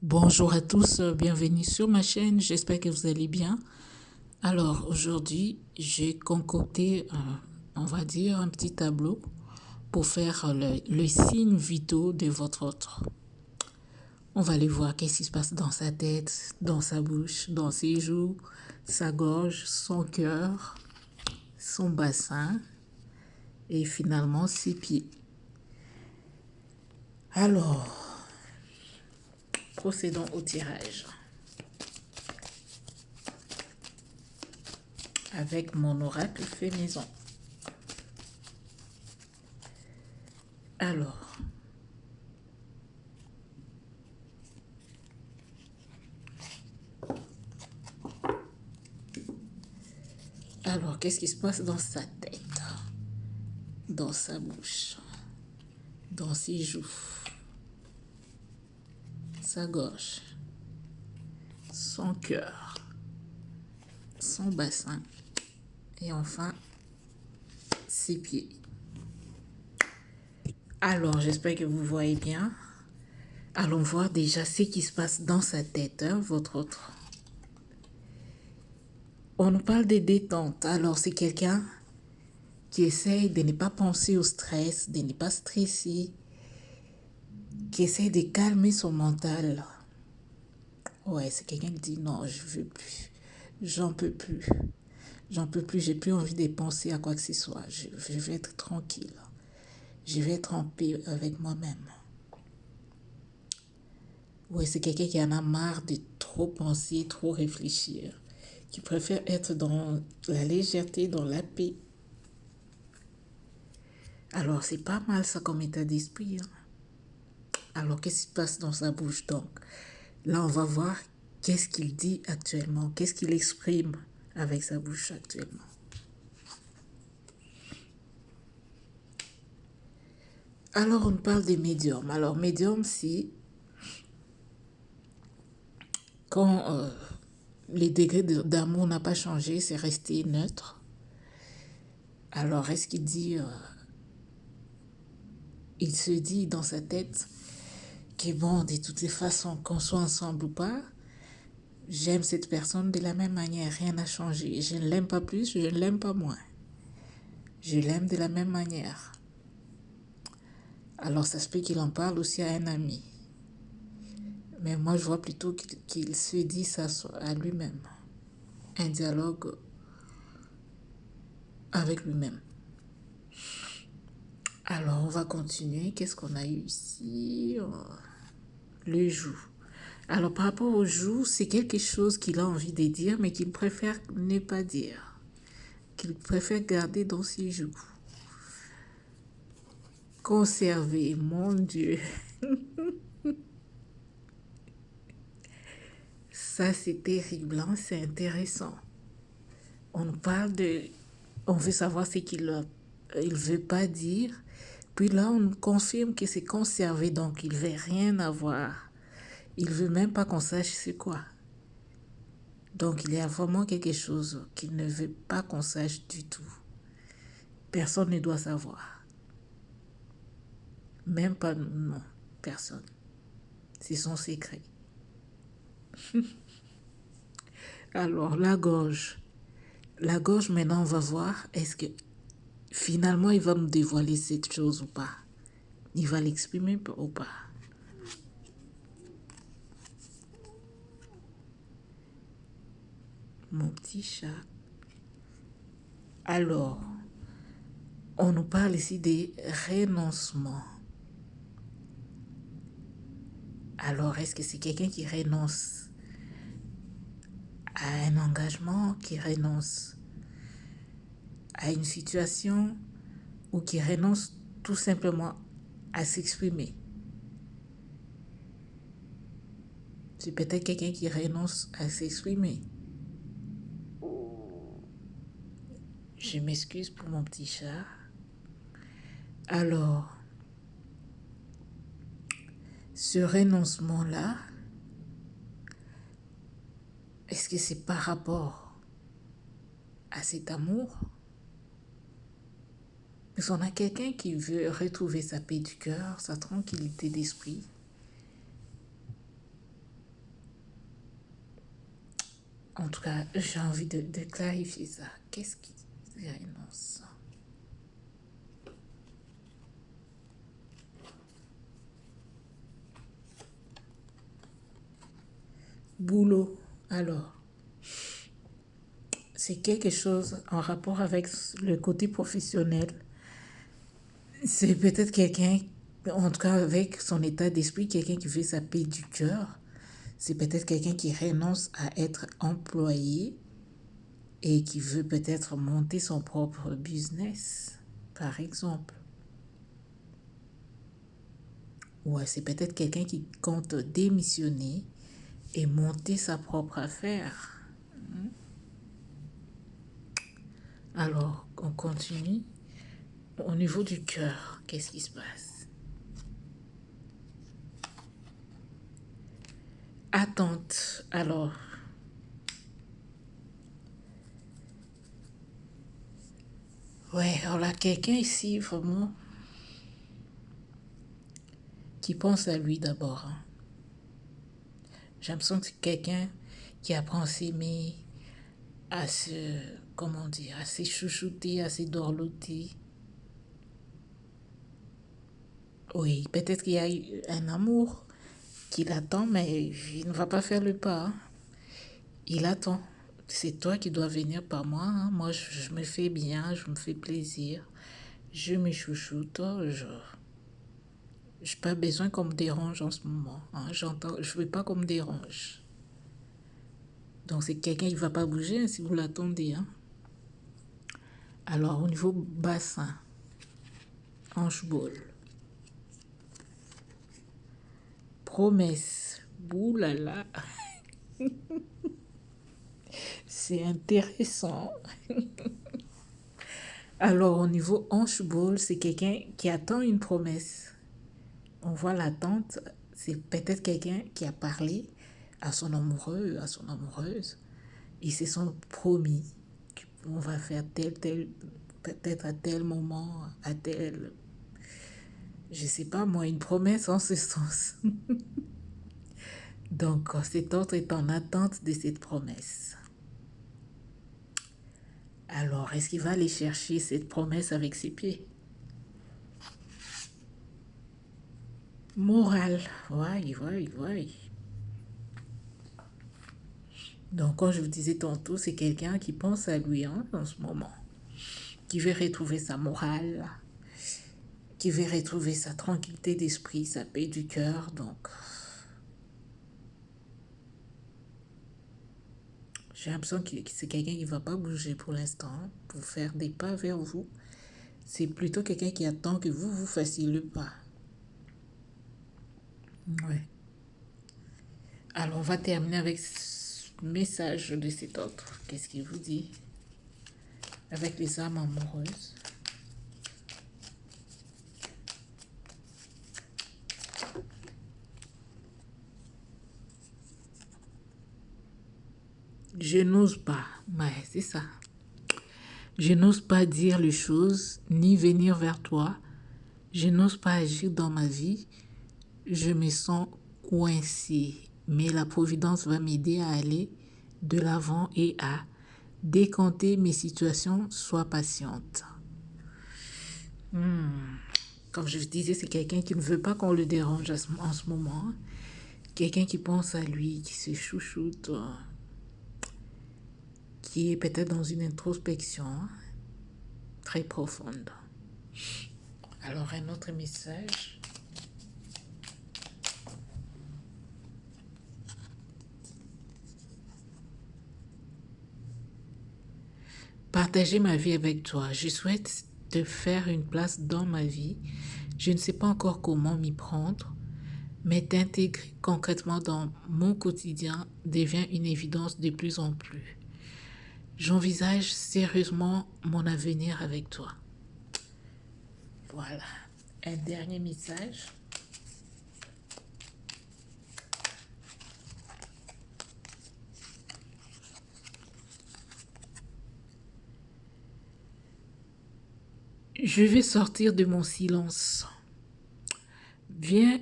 Bonjour à tous, bienvenue sur ma chaîne, j'espère que vous allez bien. Alors aujourd'hui, j'ai concocté, on va dire, un petit tableau pour faire le signe vitaux de votre autre. On va aller voir qu'est-ce qui se passe dans sa tête, dans sa bouche, dans ses joues, sa gorge, son cœur, son bassin et finalement ses pieds. Alors, procédons au tirage. Avec mon oracle fait maison. Alors, qu'est-ce qui se passe dans sa tête, dans sa bouche, dans ses joues, sa gorge, son cœur, son bassin et enfin ses pieds. Alors, j'espère que vous voyez bien. Allons voir déjà ce qui se passe dans sa tête, votre autre. On nous parle de détente. Alors, c'est quelqu'un qui essaye de ne pas penser au stress, de ne pas stresser, qui essaye de calmer son mental. Ouais, c'est quelqu'un qui dit non, je veux plus, j'en peux plus, j'ai plus envie de penser à quoi que ce soit, je vais être tranquille, je vais être en paix avec moi-même. Ouais, c'est quelqu'un qui en a marre de trop penser, trop réfléchir, qui préfère être dans la légèreté, dans la paix. Alors, c'est pas mal ça comme état d'esprit. Alors, qu'est-ce qui se passe dans sa bouche donc? Là, on va voir qu'est-ce qu'il dit actuellement, qu'est-ce qu'il exprime avec sa bouche actuellement. Alors, on parle des médiums. Alors, médium, c'est quand les degrés d'amour n'ont pas changé, c'est resté neutre. Alors, est-ce qu'il dit, il se dit dans sa tête que bon, de toutes les façons, qu'on soit ensemble ou pas, j'aime cette personne de la même manière, rien n'a changé. Je ne l'aime pas plus, je ne l'aime pas moins. Je l'aime de la même manière. Alors, ça se peut qu'il en parle aussi à un ami. Mais moi, je vois plutôt qu'il se dit ça à lui-même. Un dialogue avec lui-même. Alors, on va continuer. Qu'est-ce qu'on a eu ici? Le joug. Alors, par rapport au joug, c'est quelque chose qu'il a envie de dire, mais qu'il préfère ne pas dire. Qu'il préfère garder dans ses joues. Conserver, mon Dieu. Ça, c'est terrible, hein? C'est intéressant. On nous parle de... On veut savoir ce qu'il il veut pas dire. Puis là, on confirme que c'est conservé, donc il veut rien avoir. Il veut même pas qu'on sache c'est quoi. Donc il y a vraiment quelque chose qu'il ne veut pas qu'on sache du tout. Personne ne doit savoir. Même pas nous, non, personne. C'est son secret. Alors, la gorge. La gorge, maintenant, on va voir, est-ce que finalement, il va nous dévoiler cette chose ou pas? Il va l'exprimer ou pas? Mon petit chat. Alors, on nous parle ici des renoncements. Alors, est-ce que c'est quelqu'un qui renonce à un engagement, qui renonce à une situation ou qui renonce tout simplement à s'exprimer? C'est peut-être quelqu'un qui renonce à s'exprimer. Je m'excuse pour mon petit chat. Alors, ce renoncement-là, est-ce que c'est par rapport à cet amour? Parce qu'on a quelqu'un qui veut retrouver sa paix du cœur, sa tranquillité d'esprit. En tout cas, j'ai envie de clarifier ça. Qu'est-ce qui renonce? Boulot. Alors, c'est quelque chose en rapport avec le côté professionnel. C'est peut-être quelqu'un, en tout cas avec son état d'esprit, quelqu'un qui fait sa paix du cœur. C'est peut-être quelqu'un qui renonce à être employé et qui veut peut-être monter son propre business, par exemple. Ouais, c'est peut-être quelqu'un qui compte démissionner et monter sa propre affaire. Alors, on continue. Au niveau du cœur, qu'est-ce qui se passe? Attente. Alors, ouais, on a quelqu'un ici vraiment qui pense à lui d'abord, hein. J'ai l'impression que c'est quelqu'un qui apprend à s'aimer, à se, comment dire, à se chouchouter, à se dorloter. Oui, peut-être qu'il y a eu un amour qui l'attend, mais il ne va pas faire le pas, hein. Il attend. C'est toi qui dois venir par moi, hein. Moi, je me fais bien, je me fais plaisir. Je me chouchoute. Je n'ai pas besoin qu'on me dérange en ce moment, hein. Je ne veux pas qu'on me dérange. Donc, c'est quelqu'un qui ne va pas bouger, hein, si vous l'attendez, hein. Alors, au niveau bassin, hanche-bol, promesse, boulala, c'est intéressant. Alors, au niveau hanche-bol, c'est quelqu'un qui attend une promesse. On voit l'attente, c'est peut-être quelqu'un qui a parlé à son amoureux, à son amoureuse. Ils se sont promis qu'on va faire tel, peut-être à tel moment, à tel, je sais pas moi, une promesse en ce sens. Donc, cet autre est en attente de cette promesse. Alors, est-ce qu'il va aller chercher cette promesse avec ses pieds? Morale, ouais. Donc, comme je vous disais tantôt, c'est quelqu'un qui pense à lui, hein, en ce moment, qui veut retrouver sa morale, qui veut retrouver sa tranquillité d'esprit, sa paix du cœur. Donc, j'ai l'impression que c'est quelqu'un qui ne va pas bouger pour l'instant, hein, pour faire des pas vers vous. C'est plutôt quelqu'un qui attend que vous fassiez le pas. Ouais. Alors, on va terminer avec ce message de cet autre. Qu'est-ce qu'il vous dit? Avec les âmes amoureuses. Je n'ose pas. Ouais, c'est ça. Je n'ose pas dire les choses, ni venir vers toi. Je n'ose pas agir dans ma vie. Je me sens coincé. Mais la Providence va m'aider à aller de l'avant et à décanter mes situations. Sois patiente. Comme je vous disais, c'est quelqu'un qui ne veut pas qu'on le dérange en ce moment. Quelqu'un qui pense à lui, qui se chouchoute, qui est peut-être dans une introspection très profonde. Alors, un autre message. Partager ma vie avec toi. Je souhaite te faire une place dans ma vie. Je ne sais pas encore comment m'y prendre, mais t'intégrer concrètement dans mon quotidien devient une évidence de plus en plus. J'envisage sérieusement mon avenir avec toi. Voilà. Un dernier message. Je vais sortir de mon silence. Vient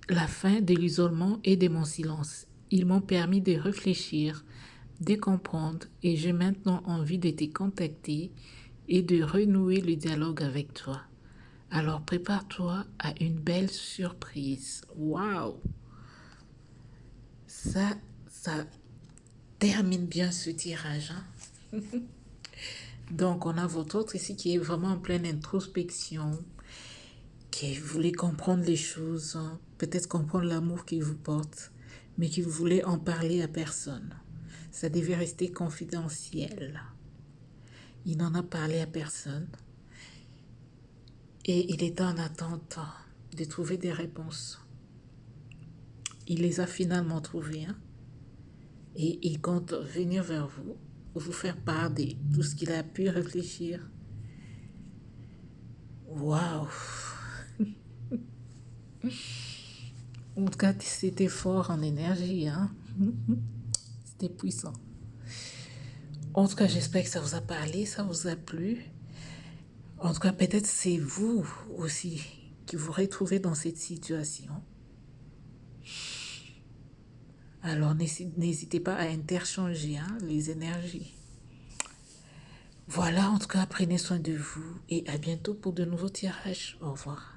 la fin de l'isolement et de mon silence. Ils m'ont permis de réfléchir, de comprendre et j'ai maintenant envie de te contacter et de renouer le dialogue avec toi. Alors prépare-toi à une belle surprise. Waouh! Ça termine bien ce tirage, hein? Donc, on a votre autre ici qui est vraiment en pleine introspection, qui voulait comprendre les choses, hein, peut-être comprendre l'amour qu'il vous porte, mais qui voulait en parler à personne. Ça devait rester confidentiel. Il n'en a parlé à personne. Et il était en attente de trouver des réponses. Il les a finalement trouvées, hein, et il compte venir vers vous, vous faire part de tout ce qu'il a pu réfléchir. Waouh! En tout cas, c'était fort en énergie, hein? C'était puissant. En tout cas, j'espère que ça vous a parlé, ça vous a plu. En tout cas, peut-être c'est vous aussi qui vous retrouvez dans cette situation. Alors, n'hésitez pas à interchanger, hein, les énergies. Voilà, en tout cas, prenez soin de vous et à bientôt pour de nouveaux tirages. Au revoir.